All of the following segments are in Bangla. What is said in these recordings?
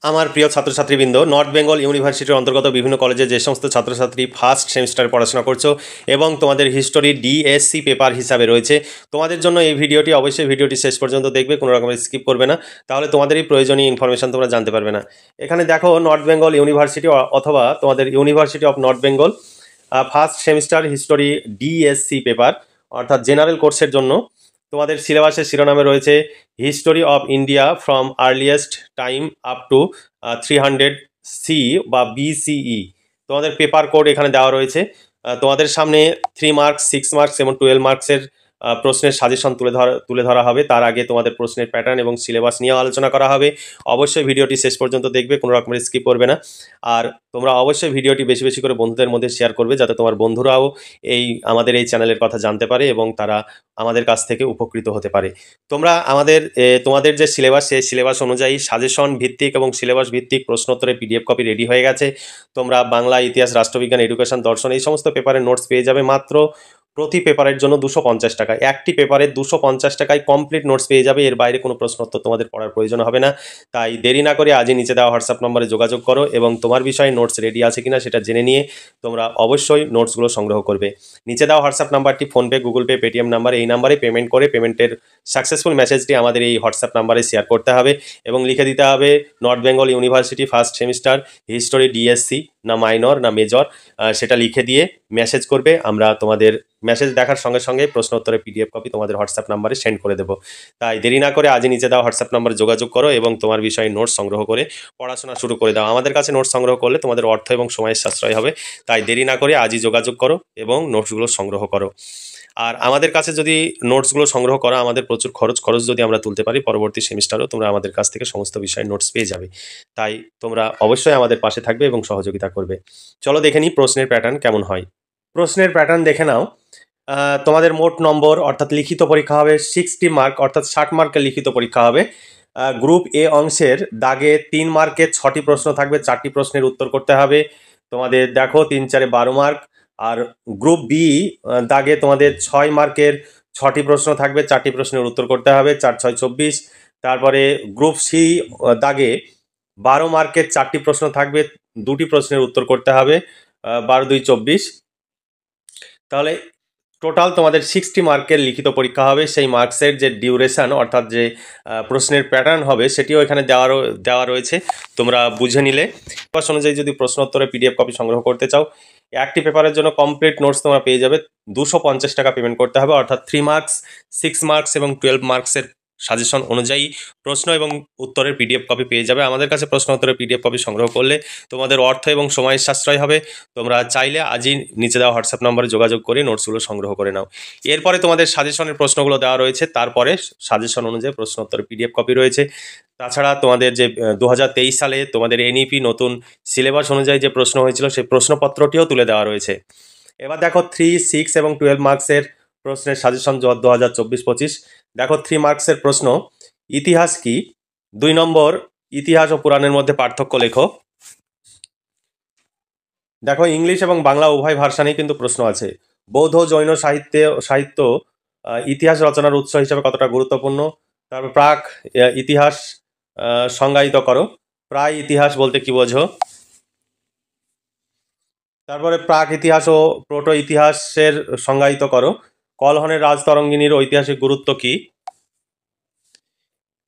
আমার প্রিয় ছাত্রছাত্রীবৃন্দ, নর্থ বেঙ্গল ইউনিভার্সিটির অন্তর্গত বিভিন্ন কলেজে যে সমস্ত ছাত্রছাত্রী ফার্স্ট সেমিস্টারে পড়াশোনা করছো এবং তোমাদের হিস্টোরি ডিএসসি পেপার হিসাবে রয়েছে, তোমাদের জন্য এই ভিডিওটি অবশ্যই ভিডিওটি শেষ পর্যন্ত দেখবে, কোনো রকমের স্কিপ করবে না, তাহলে তোমাদেরই প্রয়োজনীয় ইনফরমেশন তোমরা জানতে পারবে না। এখানে দেখো, নর্থ বেঙ্গল ইউনিভার্সিটি অথবা তোমাদের university of North Bengal first semester history DSC paper অর্থাৎ জেনারেল কোর্সের জন্য তোমাদের সিলেবাসের শিরোনামে রয়েছে history of India from earliest time up to 300 C বা বিসিই। তোমাদের পেপার কোড এখানে দেওয়া রয়েছে। তোমাদের সামনে 3 মার্কস, 6 মার্কস এবং 12 মার্কসের প্রশ্নের সাজেশন তুলে ধরা হবে। তার আগে তোমাদের প্রশ্নের প্যাটার্ন এবং সিলেবাস নিয়ে আলোচনা করা হবে। অবশ্যই ভিডিওটি শেষ পর্যন্ত দেখবে, কোনো রকমের স্কিপ করবে না। আর তোমরা অবশ্যই ভিডিওটি বেশি বেশি করে বন্ধুদের মধ্যে শেয়ার করবে, যাতে তোমার বন্ধুরাও আমাদের এই চ্যানেলের কথা জানতে পারে এবং তারা আমাদের কাছ থেকে উপকৃত হতে পারে। তোমরা তোমাদের যে সিলেবাস, সেই সিলেবাস অনুযায়ী সাজেশন ভিত্তিক এবং সিলেবাস ভিত্তিক প্রশ্নোত্তরের পিডিএফ কপি রেডি হয়ে গেছে। তোমরা বাংলা, ইতিহাস, রাষ্ট্রবিজ্ঞান, এডুকেশন, দর্শন এই সমস্ত পেপারের নোটস পেয়ে যাবে মাত্র প্রতি পেপারের জন্য 250 টাকা। একটি পেপারে 250 টাকায় কমপ্লিট নোটস পেয়ে যাবে। এর বাইরে কোনো প্রশ্নোত্তর তোমাদের পড়ার প্রয়োজন হবে না। তাই দেরি না করে আজই নিচে দেওয়া হোয়াটসঅ্যাপ নম্বরে যোগাযোগ করো এবং তোমার বিষয়ে নোটস রেডি আছে কিনা সেটা জেনে নিয়ে তোমরা অবশ্যই নোটসগুলো সংগ্রহ করবে। নিচে দেওয়া হোয়াটসঅ্যাপ নাম্বারটি PhonePe, Google pay, Paytm number, এই নাম্বারে পেমেন্ট করে পেমেন্টের সাকসেসফুল মেসেজটি আমাদের এই হোয়াটসঅ্যাপ নাম্বারে শেয়ার করতে হবে এবং লিখে দিতে হবে north Bengal university first semester history DSC, না মাইনর না মেজর, সেটা লিখে দিয়ে মেসেজ করবে। আমরা তোমাদের মেসেজ দেখার সঙ্গে সঙ্গে প্রশ্ন উত্তরের পিডিএফ কপি তোমাদের হোয়াটসঅ্যাপ নাম্বারে সেন্ড করে দেবো। তাই দেরি না করে আজই নিচে দেওয়া হোয়াটসঅ্যাপ নাম্বারে যোগাযোগ করো এবং তোমার বিষয়ে নোটস সংগ্রহ করে পড়াশোনা শুরু করে দাও। আমাদের কাছে নোটস সংগ্রহ করলে তোমাদের অর্থ এবং সময়ের সাশ্রয় হবে। তাই দেরি না করে আজই যোগাযোগ করো এবং নোটসগুলো সংগ্রহ করো। আর আমাদের কাছে যদি নোটসগুলো সংগ্রহ করা, আমাদের প্রচুর খরচ যদি আমরা তুলতে পারি, পরবর্তী সেমিস্টারও তোমরা আমাদের কাছ থেকে সমস্ত বিষয়ে নোটস পেয়ে যাবে। তাই তোমরা অবশ্যই আমাদের পাশে থাকবে এবং সহযোগিতা করবে। চলো দেখে নিই প্রশ্নের প্যাটার্ন কেমন হয়। প্রশ্নের প্যাটার্ন দেখে নাও। তোমাদের মোট নম্বর অর্থাৎ লিখিত পরীক্ষা হবে 60 মার্ক, অর্থাৎ 60 মার্কের লিখিত পরীক্ষা হবে। গ্রুপ এ অংশের দাগে 3 মার্কের 6টি প্রশ্ন থাকবে, 4টি প্রশ্নের উত্তর করতে হবে। তোমাদের দেখো 3 4 12 মার্ক। আর গ্রুপ বি দাগে তোমাদের 6 মার্কের 6টি প্রশ্ন থাকবে, 4টি প্রশ্নের উত্তর করতে হবে, 4 6 24। তারপরে গ্রুপ সি দাগে 12 মার্কের 4টি প্রশ্ন থাকবে, 2টি প্রশ্নের উত্তর করতে হবে, 12 2 24। তাহলে টোটাল তোমাদের 60 মার্কের লিখিত পরীক্ষা হবে। সেই মার্কসের যে ডিউরেশন অর্থাৎ যে প্রশ্নের প্যাটার্ন হবে সেটিও এখানে দেওয়া রয়েছে, তোমরা বুঝে নিলে। সিলেবাস অনুযায়ী যদি প্রশ্ন উত্তরের পিডিএফ কপি সংগ্রহ করতে চাও, একটি পেপারের জন্য কমপ্লিট নোটস তোমরা পেয়ে যাবে। 250 টাকা পেমেন্ট করতে হবে, অর্থাৎ 3 মার্কস, 6 মার্কস এবং 12 মার্কসের সাজেশন অনুযায়ী প্রশ্ন এবং উত্তরের পিডিএফ কপি পেয়ে যাবে। আমাদের কাছে প্রশ্ন উত্তরের পিডিএফ কপি সংগ্রহ করলে তোমাদের অর্থ এবং সময়ের সাশ্রয় হবে। তোমরা চাইলে আজই নিচে দেওয়া হোয়াটসঅ্যাপ নম্বরে যোগাযোগ করে নোটসগুলো সংগ্রহ করে নাও। এরপরে তোমাদের সাজেশনের প্রশ্নগুলো দেওয়া রয়েছে, তারপরে সাজেশন অনুযায়ী প্রশ্ন উত্তরের পিডিএফ কপি রয়েছে। তাছাড়া তোমাদের যে 2023 সালে তোমাদের এনইপি নতুন সিলেবাস অনুযায়ী যে প্রশ্ন হয়েছিল সেই প্রশ্নপত্রটিও তুলে দেওয়া রয়েছে। এবার দেখো 3, 6 এবং 12 মার্কসের প্রশ্নের সাজেশন 2024-25। দেখো 3 মার্কসের প্রশ্ন, ইতিহাস কি? 2 নম্বর, ইতিহাস ও পুরাণের মধ্যে পার্থক্য লেখো। দেখো ইংলিশ এবং বাংলা উভয় ভার্সানেই কিন্তু প্রশ্ন আছে। বৌদ্ধ জৈন সাহিত্য ইতিহাস রচনার উৎস হিসেবে কতটা গুরুত্বপূর্ণ? তারপর প্রাক ইতিহাস সংজ্ঞায়িত করো। প্রায় ইতিহাস বলতে কি বোঝো? তারপরে প্রাক ইতিহাস ও প্রোটো ইতিহাসের সংজ্ঞায়িত করো। কলহনের রাজতরঙ্গিনীর ঐতিহাসিক গুরুত্ব কি?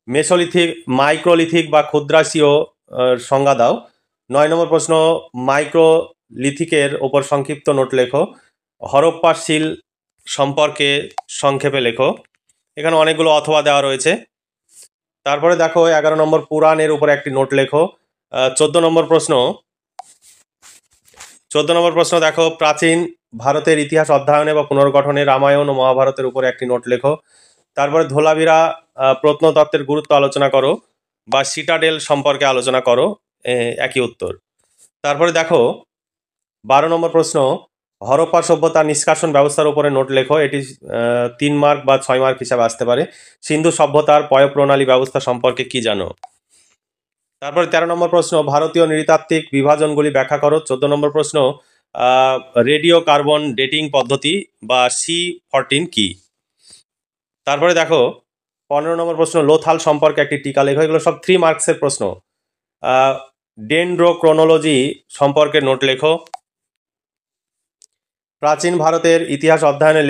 মেসোলিথিক, মাইক্রোলিথিক বা ক্ষুদ্রাসীয় সংজ্ঞা দাও। 9 নম্বর প্রশ্ন, মাইক্রোলিথিকের ওপর সংক্ষিপ্ত নোট লেখো। হরপ্পা শিল সম্পর্কে সংক্ষেপে লেখো। এখানে অনেকগুলো অথবা দেওয়া রয়েছে। তারপরে দেখো 11 নম্বর, পুরাণের উপরে একটি নোট লেখো। 14 নম্বর প্রশ্ন দেখো, প্রাচীন ভারতের ইতিহাস অধ্যয়নে বা পুনর্গঠনে রামায়ণ ও মহাভারতের উপরে একটি নোট লেখো। তারপরে ধোলাভিরা প্রত্নতত্ত্বের গুরুত্ব আলোচনা করো বা সিটাডেল সম্পর্কে আলোচনা করো, একই উত্তর। তারপরে দেখো 12 নম্বর প্রশ্ন, হরপ্পা সভ্যতা নিষ্কাশন ব্যবস্থার উপরে নোট লেখো। এটি 3 মার্ক বা 6 মার্ক হিসাবে আসতে পারে। সিন্ধু সভ্যতার পয়ঃপ্রণালী ব্যবস্থা সম্পর্কে কি জানো? তারপরে 13 নম্বর প্রশ্ন, ভারতীয় নৃতাত্ত্বিক বিভাজনগুলি ব্যাখ্যা করো। 14 নম্বর প্রশ্ন, রেডিও কার্বন ডেটিং পদ্ধতি বা C14 কি? তারপরে দেখো 15 নম্বর প্রশ্ন, লোথাল সম্পর্কে একটি টিকা লেখো। এগুলো সব 3 মার্কসের প্রশ্ন। ডেন্ড্রোক্রোনোলজি সম্পর্কে নোট লেখো। প্রাচীন ভারতের ইতিহাস অধ্যয়নে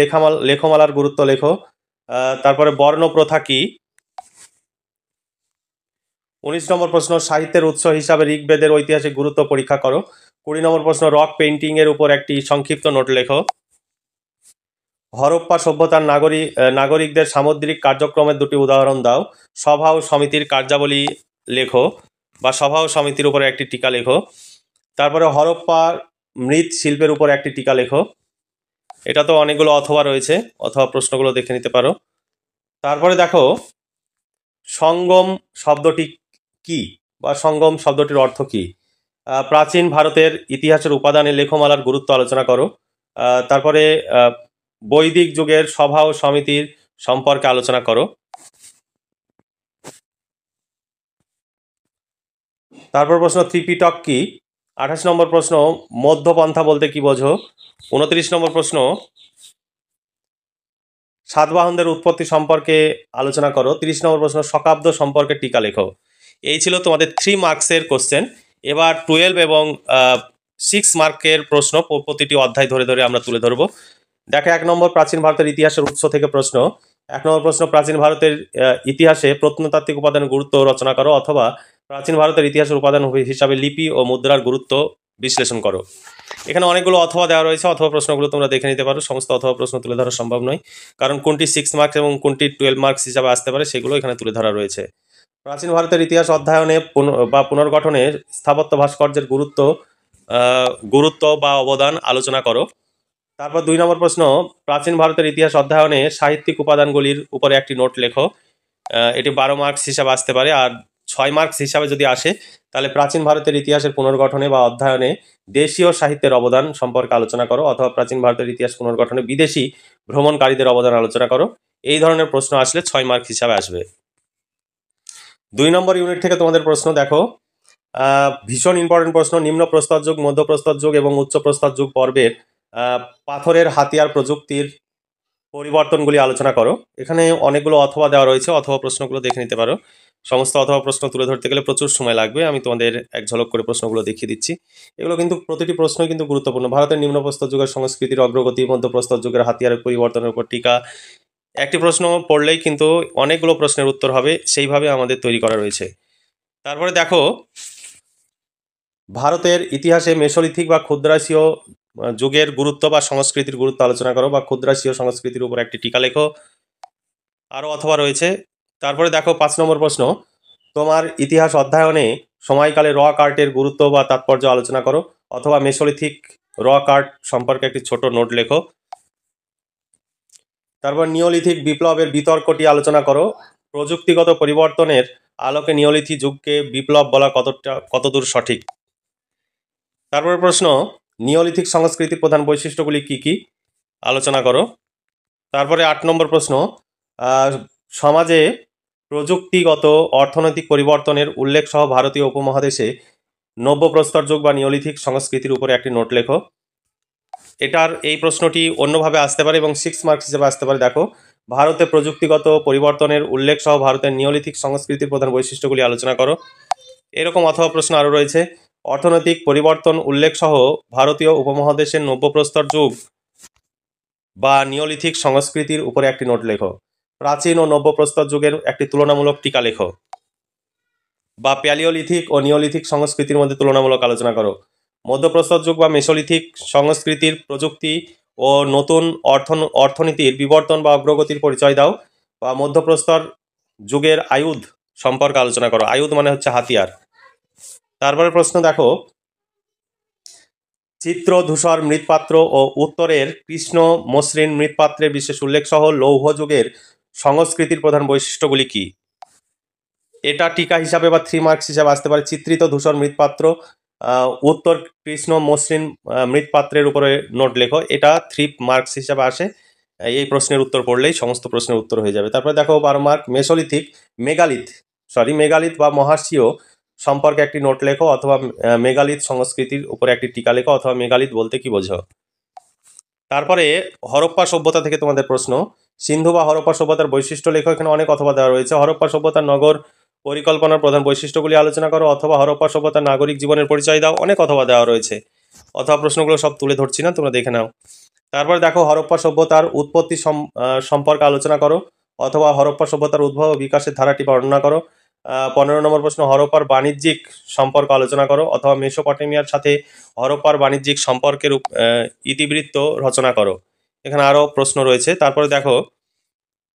লেখমালার গুরুত্ব লেখো। তারপরে বর্ণপ্রথা কি। 19 নম্বর প্রশ্ন, সাহিত্যের উৎস হিসাবে ঋগ্বেদের ঐতিহাসিক গুরুত্ব পরীক্ষা করো। 20 নম্বর প্রশ্ন, রক পেইন্টিং এর উপর একটি সংক্ষিপ্ত নোট লেখো। হরপ্পা সভ্যতার নাগরিকদের সামুদ্রিক কার্যক্রমের দুটি উদাহরণ দাও। সভা ও সমিতির কার্যাবলী লেখো, বা সভা ও সমিতির উপরে একটি টিকা লেখো। তারপরে হরপ্পা মৃৎ শিল্পের উপর একটি টিকা লেখো। এটা তো অনেকগুলো অথবা রয়েছে, অথবা প্রশ্নগুলো দেখে নিতে পারো। তারপরে দেখো সঙ্গম শব্দটি কি, বা সঙ্গম শব্দটির অর্থ কি। প্রাচীন ভারতের ইতিহাসের উপাদানে লেখমালার গুরুত্ব আলোচনা করো। তারপরে বৈদিক যুগের সভা ও সমিতির সম্পর্কে আলোচনা করো। তারপর প্রশ্ন, ত্রিপিটক কি। 28 নম্বর প্রশ্ন, মধ্যপন্থা বলতে কি বোঝো। 29 নম্বর প্রশ্ন, সাতবাহনদের উৎপত্তি সম্পর্কে আলোচনা করো। 30 নম্বর প্রশ্ন, শকাব্দ সম্পর্কে টিকা লেখো। এই ছিল তোমাদের 3 মার্কসের কোশ্চেন। এবার 12 এবং 6 মার্কের প্রশ্ন প্রতিটি অধ্যায় ধরে ধরে আমরা তুলে ধরবো। দেখো 1 নম্বর, প্রাচীন ভারতের ইতিহাসের উৎস থেকে প্রশ্ন। 1 নম্বর প্রশ্ন, প্রাচীন ভারতের ইতিহাসে প্রত্নতাত্ত্বিক উপাদানের গুরুত্ব রচনা করো, অথবা প্রাচীন ভারতের ইতিহাসের উপাদান হিসাবে লিপি ও মুদ্রার গুরুত্ব বিশ্লেষণ করো। এখানে অনেকগুলো অথবা দেওয়া রয়েছে, অথবা প্রশ্নগুলো তোমরা দেখে নিতে পারো। সমস্ত অথবা প্রশ্ন তুলে ধরা সম্ভব নয়, কারণ কোনটি 6 মার্কস এবং কোনটি 12 মার্কস হিসাবে আসতে পারে সেগুলো এখানে তুলে ধরা রয়েছে। প্রাচীন ভারতের ইতিহাস অধ্যয়নে বা পুনর্গঠনে স্থাপত্য ভাস্কর্যের গুরুত্ব বা অবদান আলোচনা করো। তারপর 2 নম্বর প্রশ্ন, প্রাচীন ভারতের ইতিহাস অধ্যয়নে সাহিত্যিক উপাদানগুলির উপরে একটি নোট লেখো। এটি 12 মার্কস হিসাবে আসতে পারে। আর 6 মার্কস হিসাবে যদি আসে তাহলে প্রাচীন ভারতের ইতিহাসের পুনর্গঠনে বা অধ্যয়নে দেশীয় সাহিত্যের অবদান সম্পর্কে আলোচনা করো, অথবা প্রাচীন ভারতের ইতিহাস পুনর্গঠনে বিদেশি ভ্রমণকারীদের অবদান আলোচনা করো। এই ধরনের প্রশ্ন আসলে 6 মার্ক হিসাবে আসবে। 2 নম্বর ইউনিট থেকে তোমাদের প্রশ্ন দেখো, ভীষণ ইম্পর্টেন্ট প্রশ্ন। নিম্ন প্রস্তর যুগ, মধ্য প্রস্তর যুগ এবং উচ্চ প্রস্তর যুগ পর্বের পাথরের হাতিয়ার প্রযুক্তির পরিবর্তনগুলি আলোচনা করো। এখানে অনেকগুলো অথবা দেওয়া রয়েছে, অথবা প্রশ্নগুলো দেখে নিতে পারো। সমস্ত অথবা প্রশ্ন তুলে ধরতে গেলে প্রচুর সময় লাগবে, আমি তোমাদের এক ঝলক করে প্রশ্নগুলো দেখিয়ে দিচ্ছি। এগুলো কিন্তু প্রতিটি প্রশ্নই কিন্তু গুরুত্বপূর্ণ। ভারতের নিম্ন প্রস্তর যুগের সংস্কৃতির অগ্রগতি, মধ্য প্রস্তর যুগের হাতিয়ারের পরিবর্তনের উপর টিকা। একটি প্রশ্ন পড়লেই কিন্তু অনেকগুলো প্রশ্নের উত্তর হবে, সেইভাবে আমাদের তৈরি করা রয়েছে। তারপরে দেখো, ভারতের ইতিহাসে মেসোলিথিক বা ক্ষুদ্রাসীয় যুগের গুরুত্ব বা সংস্কৃতির গুরুত্ব আলোচনা করো, বা ক্ষুদ্রাসীয় সংস্কৃতির উপর একটি টিকা লেখো। আরও অথবা রয়েছে। তারপরে দেখো 5 নম্বর প্রশ্ন, তোমার ইতিহাস অধ্যয়নে সময়কালে রক আর্টের গুরুত্ব বা তাৎপর্য আলোচনা করো, অথবা মেসোলিথিক রক আর্ট সম্পর্কে একটি ছোট নোট লেখো। তারপর নিওলিথিক বিপ্লবের বিতর্কটি আলোচনা করো। প্রযুক্তিগত পরিবর্তনের আলোকে নিওলিথিক যুগকে বিপ্লব বলা কতদূর সঠিক। তারপরে প্রশ্ন, নিওলিথিক সংস্কৃতির প্রধান বৈশিষ্ট্যগুলি কি কি আলোচনা করো। তারপরে 8 নম্বর প্রশ্ন, সমাজে প্রযুক্তিগত অর্থনৈতিক পরিবর্তনের উল্লেখ সহ ভারতীয় উপমহাদেশে নব্য প্রস্তর যুগ বা নিওলিথিক সংস্কৃতির উপরে একটি নোট লেখো। এই প্রশ্নটি অন্যভাবে আসতে পারে এবং 6 মার্কস হিসেবে আসতে পারে। দেখো, ভারতে প্রযুক্তিগত পরিবর্তনের উল্লেখ সহ ভারতের নিওলিথিক সংস্কৃতির প্রধান বৈশিষ্ট্যগুলি আলোচনা করো। এরকম অথবা প্রশ্ন আরও রয়েছে। অর্থনৈতিক পরিবর্তন উল্লেখ সহ ভারতীয় উপমহাদেশের নব্য প্রস্তর যুগ বা নিওলিথিক সংস্কৃতির উপরে একটি নোট লেখো। প্রাচীন ও নব্য প্রস্তর যুগের একটি তুলনামূলক টিকা লেখো, বা প্যালিওলিথিক ও নিওলিথিক সংস্কৃতির মধ্যে তুলনামূলক আলোচনা করো। মধ্যপ্রস্তর যুগ বা মেসোলিথিক সংস্কৃতির প্রযুক্তি ও নতুন অর্থনীতির বিবর্তন বা অগ্রগতির পরিচয় দাও, বা মধ্যপ্রস্তর যুগের আয়ুধ সম্পর্কে আলোচনা করো। আয়ুধ মানে হচ্ছে হাতিয়ার। তারপরে প্রশ্ন দেখো, চিত্র ধূসর মৃৎপাত্র ও উত্তরের কৃষ্ণ মসৃণ মৃৎপাত্রের বিশেষ উল্লেখ সহ লৌহ যুগের সংস্কৃতির প্রধান বৈশিষ্ট্যগুলি কি। এটা টিকা হিসাবে বা 3 মার্কস হিসাবে আসতে পারে। চিত্রিত ধূসর মৃৎপাত্র, উত্তর কৃষ্ণ মসৃণ মৃৎপাত্রের উপরে নোট লেখো। এটা 3 মার্কস হিসাবে আসে। এই প্রশ্নের উত্তর পড়লেই সমস্ত প্রশ্নের উত্তর হয়ে যাবে। তারপরে দেখো 12 মার্ক, মেসোলিথিক মেগালিথ বা মহাশীয় সম্পর্কে একটি নোট লেখো, অথবা মেগালিথ সংস্কৃতির উপরে একটি টিকা লেখো, অথবা মেগালিথ বলতে কি বোঝো। তারপরে হরপ্পা সভ্যতা থেকে তোমাদের প্রশ্ন, সিন্ধু বা হরপ্পা সভ্যতার বৈশিষ্ট্য লেখো। এখানে অনেক অথবা দেওয়া রয়েছে। হরপ্পা সভ্যতার নগর পরিকল্পনার প্রধান বৈশিষ্ট্যগুলি আলোচনা করো, অথবা হরপ্পা সভ্যতার নাগরিক জীবনের পরিচয় দাও। অনেক অথবা দেওয়া রয়েছে, অথবা প্রশ্নগুলো সব তুলে ধরছি না, তোমরা দেখে নাও। তারপরে দেখো হরপ্পা সভ্যতার উৎপত্তি সম্পর্কে আলোচনা করো, অথবা হরপ্পা সভ্যতার উদ্ভব ও বিকাশের ধারাটি বর্ণনা করো। 15 নম্বর প্রশ্ন, হরপ্পার বাণিজ্যিক সম্পর্ক আলোচনা করো, অথবা মেসোপটেমিয়ার সাথে হরপ্পার বাণিজ্যিক সম্পর্কের ইতিবৃত্ত রচনা করো। এখানে আরও প্রশ্ন রয়েছে। তারপরে দেখো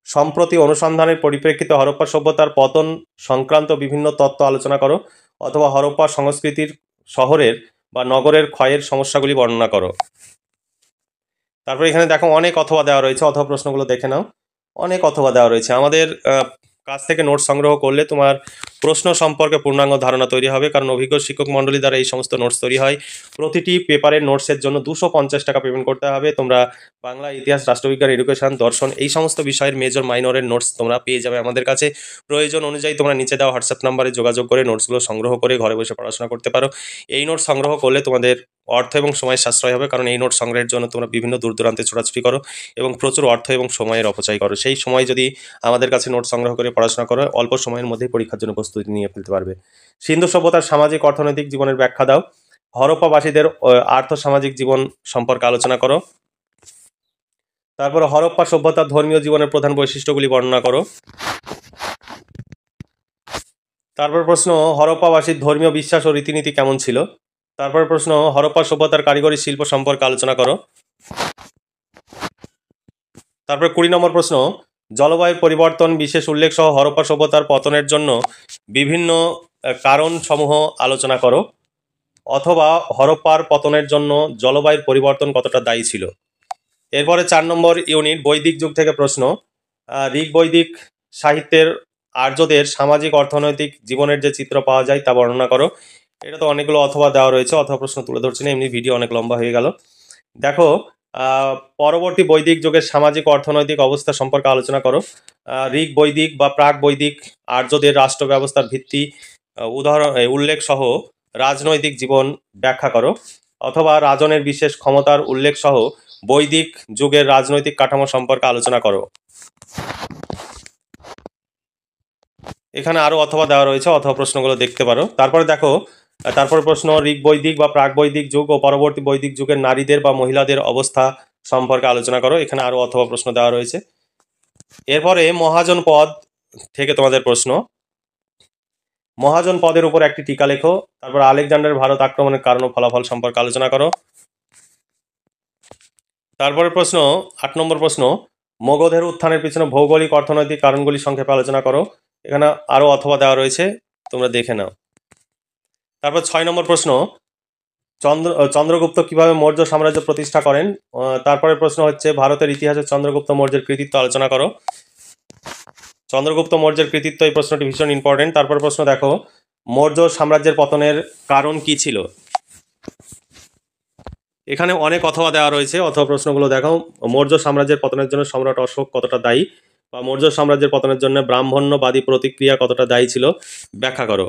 সম্প্রতি অনুসন্ধানের পরিপ্রেক্ষিতে হরপ্পা সভ্যতার পতন সংক্রান্ত বিভিন্ন তত্ত্ব আলোচনা করো, অথবা হরপ্পা সংস্কৃতির শহরের বা নগরের ক্ষয়ের সমস্যাগুলি বর্ণনা করো। তারপরে এখানে দেখো অনেক অথবা দেওয়া রয়েছে, অথবা প্রশ্নগুলো দেখে নাও। অনেক অথবা দেওয়া রয়েছে। আমাদের কাছ থেকে নোটস সংগ্রহ করলে তোমার প্রশ্ন সম্পর্কে পূর্ণাঙ্গ ধারণা তৈরি হবে, কারণ অভিজ্ঞ শিক্ষক মণ্ডলী দ্বারা এই সমস্ত নোটস তৈরি হয়। প্রতিটি পেপারের নোটসের জন্য 250 টাকা পেমেন্ট করতে হবে। তোমরা বাংলা, ইতিহাস, রাষ্ট্রবিজ্ঞান, এডুকেশন, দর্শন এই সমস্ত বিষয়ের মেজর মাইনরের নোটস তোমরা পেয়ে যাবে আমাদের কাছে। প্রয়োজন অনুযায়ী তোমরা নিচে দেওয়া হোয়াটসঅ্যাপ নাম্বারে যোগাযোগ করে নোটসগুলো সংগ্রহ করে ঘরে বসে পড়াশোনা করতে পারো। এই নোটস সংগ্রহ করলে তোমাদের অর্থ এবং সময় সাশ্রয় হবে, কারণ এই নোট সংগ্রহের জন্য তোমরা বিভিন্ন দূর দূরান্তে ছোটাছুটি করো এবং প্রচুর অর্থ এবং সময়ের অপচয় করো। সেই সময় যদি আমাদের কাছে নোট সংগ্রহ করে পড়াশোনা করো, অল্প সময়ের মধ্যেই পরীক্ষার জন্য প্রস্তুতি নিয়ে ফেলতে পারবে। সিন্ধু সভ্যতার সামাজিক অর্থনৈতিক জীবনের ব্যাখ্যা দাও। হরপ্পাবাসীদের আর্থ সামাজিক জীবন সম্পর্কে আলোচনা করো। তারপরে হরপ্পা সভ্যতার ধর্মীয় জীবনের প্রধান বৈশিষ্ট্যগুলি বর্ণনা করো। তারপর প্রশ্ন, হরপ্পাবাসীর ধর্মীয় বিশ্বাস ও রীতিনীতি কেমন ছিল। তারপর প্রশ্ন, হরপ্পা সভ্যতার কারিগরি শিল্প সম্পর্কে আলোচনা করো। তারপর 20 নম্বর প্রশ্ন, জলবায়ুর পরিবর্তন বিশেষ উল্লেখ সহ হরপ্পা সভ্যতার পতনের জন্য বিভিন্ন কারণসমূহ আলোচনা করো, অথবা হরপ্পার পতনের জন্য জলবায়ুর পরিবর্তন কতটা দায়ী ছিল। এরপরে 4 নম্বর ইউনিট, বৈদিক যুগ থেকে প্রশ্ন। ঋগ বৈদিক সাহিত্যের আর্যদের সামাজিক অর্থনৈতিক জীবনের যে চিত্র পাওয়া যায় তা বর্ণনা করো। এটা তো অনেকগুলো অথবা দেওয়া রয়েছে, অথবা প্রশ্ন তুলে ধরছি না, এমনি ভিডিও অনেক লম্বা হয়ে গেল। দেখো পরবর্তী বৈদিক যুগের সামাজিক অর্থনৈতিক অবস্থা সম্পর্কে আলোচনা করো। ঋগ বৈদিক বা প্রাক বৈদিক আর্যদের রাষ্ট্র ব্যবস্থার ভিত্তি উদাহরণ উল্লেখ সহ রাজনৈতিক জীবন ব্যাখ্যা করো, অথবা রাজনের বিশেষ ক্ষমতার উল্লেখ সহ বৈদিক যুগের রাজনৈতিক কাঠামো সম্পর্কে আলোচনা করো। এখানে আরো অথবা দেওয়া রয়েছে, অথবা প্রশ্নগুলো দেখতে পারো। তারপরে দেখো তারপর প্রশ্ন, ঋগ বৈদিক বা প্রাক বৈদিক যুগ ও পরবর্তী বৈদিক যুগের নারীদের বা মহিলাদের অবস্থা সম্পর্কে আলোচনা করো। এখানে আরো অথবা প্রশ্ন দেওয়া রয়েছে। এরপরে মহাজন পদ থেকে তোমাদের প্রশ্ন, মহাজন পদের উপর একটি টিকা লেখো। তারপর আলেকজান্ডার ভারত আক্রমণের কারণ ও ফলাফল সম্পর্কে আলোচনা করো। তারপরে প্রশ্ন 8 নম্বর প্রশ্ন, মগধের উত্থানের পিছনে ভৌগোলিক অর্থনৈতিক কারণগুলি সংক্ষেপে আলোচনা করো। এখানে আরো অথবা দেওয়া রয়েছে, তোমরা দেখে নাও। তারপর 6 নম্বর প্রশ্ন, চন্দ্রগুপ্ত কিভাবে মৌর্য সাম্রাজ্য প্রতিষ্ঠা করেন। তারপরে প্রশ্ন হচ্ছে, ভারতের ইতিহাসে চন্দ্রগুপ্ত মৌর্যের কৃতিত্ব আলোচনা করো। চন্দ্রগুপ্ত মৌর্যের কৃতিত্ব, এই প্রশ্নটি ভীষণ ইম্পর্টেন্ট। তারপর প্রশ্ন দেখো, মৌর্য সাম্রাজ্যের পতনের কারণ কি ছিল। এখানে অনেক অথবা দেওয়া রয়েছে, অথবা প্রশ্নগুলো দেখো। মৌর্য সাম্রাজ্যের পতনের জন্য সম্রাট অশোক কতটা দায়ী, বা মৌর্য সাম্রাজ্যের পতনের জন্য ব্রাহ্মণ্যবাদী প্রতিক্রিয়া কতটা দায়ী ছিল, ব্যাখ্যা করো।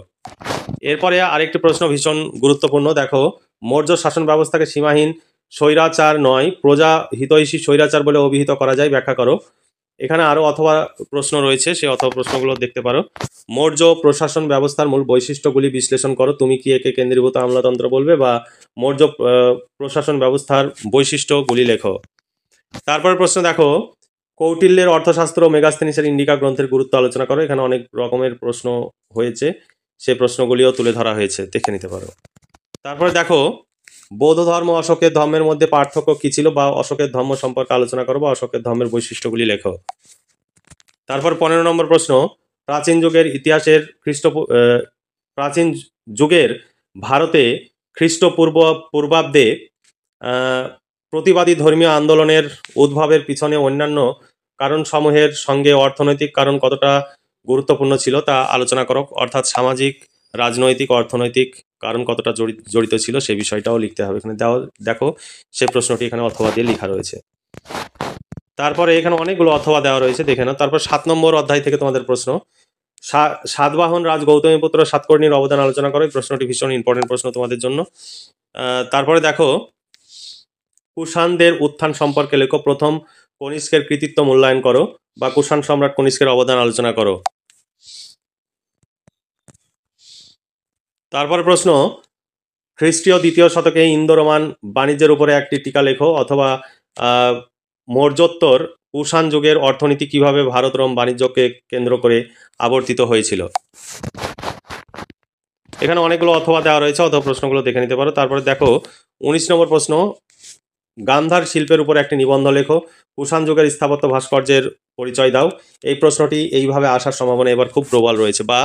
এরপরে আরেকটি প্রশ্ন ভীষণ গুরুত্বপূর্ণ, দেখো, মৌর্য শাসন ব্যবস্থাকে সীমাহীন স্বৈরাচার নয় প্রজা হিতৈষী স্বৈরাচার বলে অভিহিত করা যায়, ব্যাখ্যা করো। এখানে আরো অথবা প্রশ্ন রয়েছে, সেই অথবা প্রশ্নগুলো দেখতে পারো। মৌর্য প্রশাসন ব্যবস্থার মূল বৈশিষ্ট্যগুলি বিশ্লেষণ করো। তুমি কি একে কেন্দ্রীভূত আমলাতন্ত্র বলবে, বা মৌর্য প্রশাসন ব্যবস্থার বৈশিষ্ট্যগুলি লেখো। তারপরে প্রশ্ন দেখো, কৌটিল্যের অর্থশাস্ত্র ও মেগাস্থেনিসের ইন্ডিকা গ্রন্থের গুরুত্ব আলোচনা করো। এখানে অনেক রকমের প্রশ্ন হয়েছে, সে প্রশ্নগুলিও তুলে ধরা হয়েছে, দেখে নিতে পারো। তারপরে দেখো, বৌদ্ধ ধর্ম অশোকের ধর্মের মধ্যে পার্থক্য কি ছিল, বা অশোকের ধর্ম সম্পর্কে আলোচনা করো, বা অশোকের ধর্মের বৈশিষ্ট্যগুলি লেখো। তারপর 15 নম্বর প্রশ্ন, প্রাচীন যুগের ইতিহাসের প্রাচীন যুগের ভারতে খ্রিস্টপূর্বাব্দে প্রতিবাদী ধর্মীয় আন্দোলনের উদ্ভবের পিছনে অন্যান্য কারণসমূহের সঙ্গে অর্থনৈতিক কারণ কতটা গুরুত্বপূর্ণ ছিল তা আলোচনা করো। অর্থাৎ সামাজিক, রাজনৈতিক, অর্থনৈতিক কারণ কতটা জড়িত ছিল সে বিষয়টাও লিখতে হবে। এখানে দেখো সে প্রশ্নটি এখানে অথবা দিয়ে লেখা রয়েছে। তারপরে এখানে অনেকগুলো অথবা দেওয়া রয়েছে, দেখে নাও। তারপর 7 নম্বর অধ্যায় থেকে তোমাদের প্রশ্ন, সাতবাহন রাজ গৌতমীপুত্র সাতকর্ণীর অবদান আলোচনা করো। এই প্রশ্নটি ভীষণ ইম্পর্টেন্ট প্রশ্ন তোমাদের জন্য। তারপরে দেখো, কুষাণদের উত্থান সম্পর্কে লেখো। প্রথম কনিষ্কের কৃতিত্ব মূল্যায়ন করো, বা কুষাণ সম্রাট কনিষ্কের অবদান আলোচনা করো। তারপরে প্রশ্ন, খ্রিস্টীয় দ্বিতীয় শতকে ইন্দো রোমান বাণিজ্যের উপরে একটি টিকা লেখো, অথবা মৌর্যোত্তর কুষাণ যুগের অর্থনীতি কিভাবে ভারত রোম বাণিজ্যকে কেন্দ্র করে আবর্তিত হয়েছিল। এখানে অনেকগুলো অথবা দেওয়া রয়েছে, অথবা প্রশ্নগুলো দেখে নিতে পারো। তারপরে দেখো 19 নম্বর প্রশ্ন, গান্ধার শিল্পের উপর একটি নিবন্ধ লেখো, কুষাণ যুগের স্থাপত্য ভাস্কর্যের পরিচয় দাও। এই প্রশ্নটি এইভাবে আসার সম্ভাবনা এবার খুব প্রবল রয়েছে। বা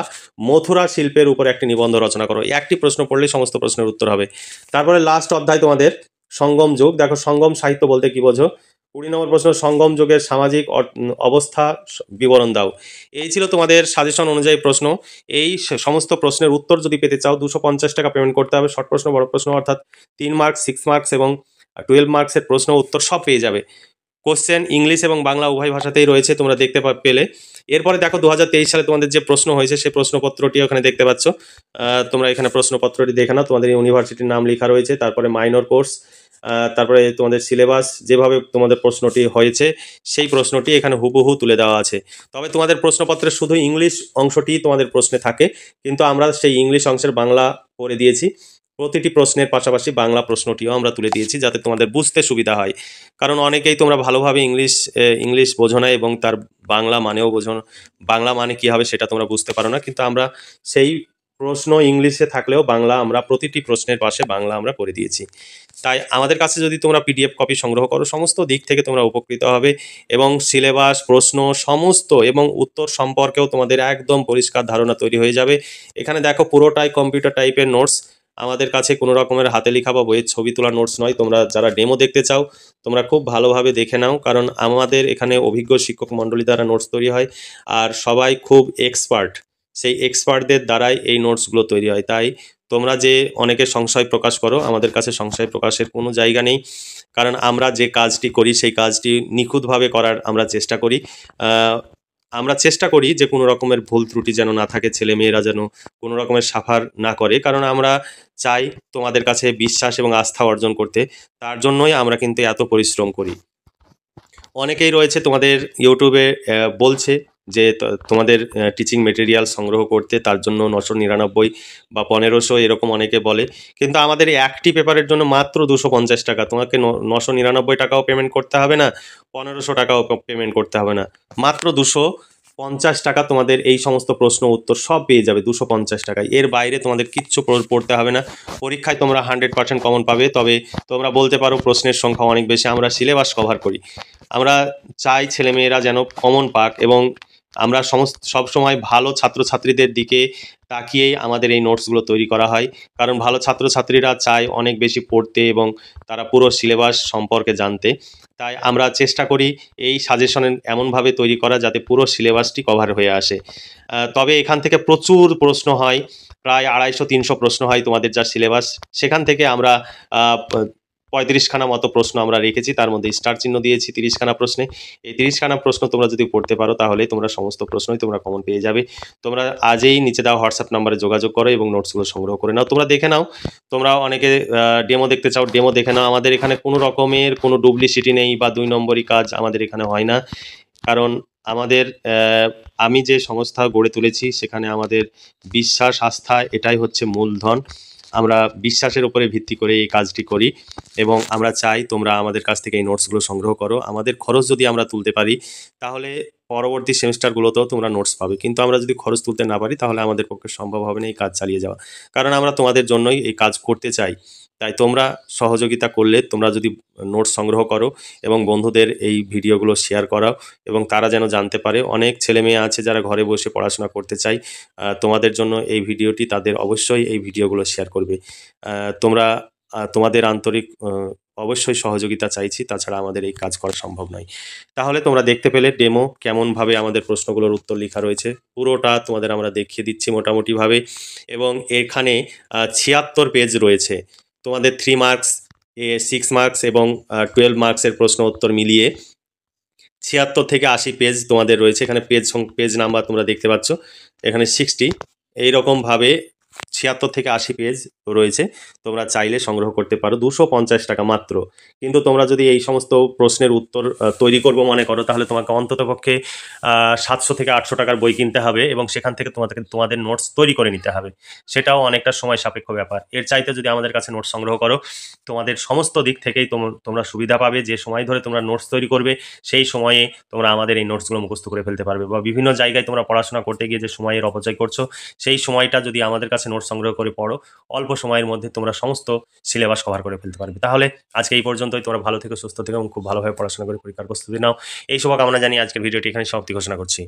মথুরা শিল্পের উপর একটি নিবন্ধ রচনা করো। একটি প্রশ্ন পড়লেই সমস্ত প্রশ্নের উত্তর হবে। তারপরে লাস্ট অধ্যায় তোমাদের সঙ্গম যুগ। দেখো সঙ্গম সাহিত্য বলতে কি বোঝো। 20 নম্বর প্রশ্ন, সঙ্গম যুগের সামাজিক অবস্থা বিবরণ দাও। এই ছিল তোমাদের সাজেশন অনুযায়ী প্রশ্ন। এই সমস্ত প্রশ্নের উত্তর যদি পেতে চাও 250 টাকা পেমেন্ট করতে হবে। শর্ট প্রশ্ন, বড় প্রশ্ন অর্থাৎ 3 মার্কস, 6 মার্কস এবং 12 মার্কসের প্রশ্ন উত্তর সব পেয়ে যাবে। কোশ্চেন ইংলিশ এবং বাংলা উভয় ভাষাতেই রয়েছে, তোমরা দেখতে পেলে। এরপরে দেখো 2023 সালে তোমাদের যে প্রশ্ন হয়েছে সেই প্রশ্নপত্রটি ওখানে দেখতে পাচ্ছ। তোমরা এখানে প্রশ্নপত্রটি দেখে নাও। তোমাদের ইউনিভার্সিটির নাম লেখা রয়েছে, তারপরে মাইনর কোর্স, তারপরে তোমাদের সিলেবাস, যেভাবে তোমাদের প্রশ্নটি হয়েছে সেই প্রশ্নটি এখানে হুবহু তুলে দেওয়া আছে। তবে তোমাদের প্রশ্নপত্রের শুধু ইংলিশ অংশটি তোমাদের প্রশ্নে থাকে, কিন্তু আমরা সেই ইংলিশ অংশের বাংলা করে দিয়েছি। প্রতিটি প্রশ্নের পাশাপাশি বাংলা প্রশ্নটিও আমরা তুলে দিয়েছি যাতে তোমাদের বুঝতে সুবিধা হয়। কারণ অনেকেই তোমরা ভালোভাবে ইংলিশ বোঝো না এবং তার বাংলা মানেও বোঝো না, বাংলা মানে কী হবে সেটা তোমরা বুঝতে পারো না। কিন্তু আমরা সেই প্রশ্ন ইংলিশে থাকলেও বাংলা আমরা প্রতিটি প্রশ্নের পাশে বাংলা আমরা করে দিয়েছি। তাই আমাদের কাছে যদি তোমরা পিডিএফ কপি সংগ্রহ করো, সমস্ত দিক থেকে তোমরা উপকৃত হবে এবং সিলেবাস, প্রশ্ন সমস্ত এবং উত্তর সম্পর্কেও তোমাদের একদম পরিষ্কার ধারণা তৈরি হয়ে যাবে। এখানে দেখো পুরোটাই কম্পিউটার টাইপের নোটস। আমাদের কাছে কোনো রকমের হাতে লেখা বা বইয়ের ছবি তোলা নোটস নয়। তোমরা যারা ডেমো দেখতে চাও তোমরা খুব ভালোভাবে দেখে নাও, কারণ আমাদের এখানে অভিজ্ঞ শিক্ষক মণ্ডলী দ্বারা নোটস তৈরি হয় আর সবাই খুব এক্সপার্ট। সেই এক্সপার্টদের দ্বারাই এই নোটসগুলো তৈরি হয়। তাই তোমরা যে অনেকে সংশয় প্রকাশ করো, আমাদের কাছে সংশয় প্রকাশের কোনো জায়গা নেই, কারণ আমরা যে কাজটি করি সেই কাজটি নিখুঁতভাবে করার আমরা চেষ্টা করি। আমরা চেষ্টা করি যে কোনো রকমের ভুল ত্রুটি যেন না থাকে, ছেলেমেয়েরা যেন কোনো রকমের সাফার না করে, কারণ আমরা চাই তোমাদের কাছে বিশ্বাস এবং আস্থা অর্জন করতে। তার জন্যই আমরা কিন্তু এত পরিশ্রম করি। অনেকেই রয়েছে তোমাদের ইউটিউবে বলছে যে তোমাদের টিচিং মেটেরিয়াল সংগ্রহ করতে, তার জন্য 999 বা 1500 এরকম অনেকে বলে, কিন্তু আমাদের একটি পেপারের জন্য মাত্র 250 টাকা। তোমাকে 999 টাকাও পেমেন্ট করতে হবে না, 1500 টাকাও পেমেন্ট করতে হবে না, মাত্র 250 টাকা তোমাদের এই সমস্ত প্রশ্ন উত্তর সব পেয়ে যাবে 250 টাকায়। এর বাইরে তোমাদের কিচ্ছু পড়তে হবে না। পরীক্ষায় তোমরা 100% কমন পাবে। তবে তোমরা বলতে পারো প্রশ্নের সংখ্যা অনেক বেশি, আমরা সিলেবাস কভার করি। আমরা চাই ছেলেমেয়েরা যেন কমন পাক এবং আমরা সবসময় ভালো ছাত্রছাত্রীদের দিকে তাকিয়েই আমাদের এই নোটসগুলো তৈরি করা হয়। কারণ ভালো ছাত্রছাত্রীরা চায় অনেক বেশি পড়তে এবং তারা পুরো সিলেবাস সম্পর্কে জানতে। তাই আমরা চেষ্টা করি এই সাজেশনের এমনভাবে তৈরি করা যাতে পুরো সিলেবাসটি কভার হয়ে আসে। তবে এখান থেকে প্রচুর প্রশ্ন হয়, প্রায় 250-300 প্রশ্ন হয় তোমাদের যা সিলেবাস। সেখান থেকে আমরা 35খানা মতো প্রশ্ন আমরা রেখেছি, তার মধ্যে স্টার চিহ্ন দিয়েছি 30খানা প্রশ্নে। এই 30খানা প্রশ্ন তোমরা যদি পড়তে পারো তাহলে তোমরা সমস্ত প্রশ্নই তোমরা কমন পেয়ে যাবে। তোমরা আজই নিচে দেওয়া হোয়াটসঅ্যাপ নাম্বারে যোগাযোগ করো এবং নোটসগুলো সংগ্রহ করে নাও। তোমরা দেখে নাও। তোমরা অনেকে ডেমো দেখতে চাও, ডেমো দেখে নাও। আমাদের এখানে কোনো রকমের কোনো ডুপ্লিসিটি নেই বা 2 নম্বরই কাজ আমাদের এখানে হয় না। কারণ আমাদের আমি যে সংস্থা গড়ে তুলেছি সেখানে আমাদের বিশ্বাস, আস্থা এটাই হচ্ছে মূলধন। আমরা বিশ্বাসের উপরে ভিত্তি করে এই কাজটি করি এবং আমরা চাই তোমরা আমাদের কাছ থেকে এই নোটসগুলো সংগ্রহ করো। আমাদের খরচ যদি আমরা তুলতে পারি তাহলে পরবর্তী সেমিস্টারগুলোতেও তোমরা নোটস পাবে, কিন্তু আমরা যদি খরচ তুলতে না পারি তাহলে আমাদের পক্ষে সম্ভব হবে না এই কাজ চালিয়ে যাওয়া। কারণ আমরা তোমাদের জন্যই এই কাজ করতে চাই। তাই তোমরা সহযোগিতা করলে, তোমরা যদি নোটস সংগ্রহ করো এবং বন্ধুদের এই ভিডিওগুলো শেয়ার করাও এবং তারা যেন জানতে পারে। অনেক ছেলেমেয়ে আছে যারা ঘরে বসে পড়াশোনা করতে চায়, তোমাদের জন্য এই ভিডিওটি, তাদের অবশ্যই এই ভিডিওগুলো শেয়ার করবে। তোমরা তোমাদের আন্তরিক অবশ্যই সহযোগিতা চাইছি, তাছাড়া আমাদের এই কাজ করা সম্ভব নয়। তাহলে তোমরা দেখতে পেলে ডেমো কেমনভাবে আমাদের প্রশ্নগুলোর উত্তর লেখা রয়েছে, পুরোটা তোমাদের আমরা দেখিয়ে দিচ্ছি মোটামুটিভাবে। এবং এখানে 76 পেজ রয়েছে। তোমাদের 3 মার্কস, 6 মার্কস এবং 12 মার্কসের প্রশ্ন উত্তর মিলিয়ে 76 থেকে 80 পেজ তোমাদের রয়েছে। এখানে পেজ নাম্বার তোমরা দেখতে পাচ্ছ, এখানে 60। এইরকমভাবে 76 থেকে 80 পেজ রয়েছে, তোমরা চাইলে সংগ্রহ করতে পারো 250 টাকা মাত্র। কিন্তু তোমরা যদি এই সমস্ত প্রশ্নের উত্তর তৈরি করবো মনে করো, তাহলে তোমাকে অন্ততপক্ষে 700 থেকে 800 টাকার বই কিনতে হবে এবং সেখান থেকে তোমাদের নোটস তৈরি করে নিতে হবে। সেটাও অনেকটা সময় সাপেক্ষ ব্যাপার। এর চাইতে যদি আমাদের কাছে নোটস সংগ্রহ করো, তোমাদের সমস্ত দিক থেকেই তোমরা সুবিধা পাবে। যে সময় ধরে তোমরা নোটস তৈরি করবে, সেই সময়ে তোমরা আমাদের এই নোটসগুলো মুখস্থ করে ফেলতে পারবে। বা বিভিন্ন জায়গায় তোমরা পড়াশোনা করতে গিয়ে যে সময়ের অপচয় করছো, সেই সময়টা যদি আমাদের কাছে নোটস সংগ্রহ করে পড়ো, অল্প সময়ের মধ্যে তোমরা সমস্ত সিলেবাস কভার করে ফেলতে পারবে। তাহলে আজকে এই পর্যন্তই। তোমরা ভালো থেকো, সুস্থ থেকো এবং খুব ভালোভাবে পড়াশোনা করে পরীক্ষার প্রস্তুতি নাও। এই শুভকামনা জানিয়ে আজকের ভিডিওটি এখানে সমাপ্তি ঘোষণা করছি।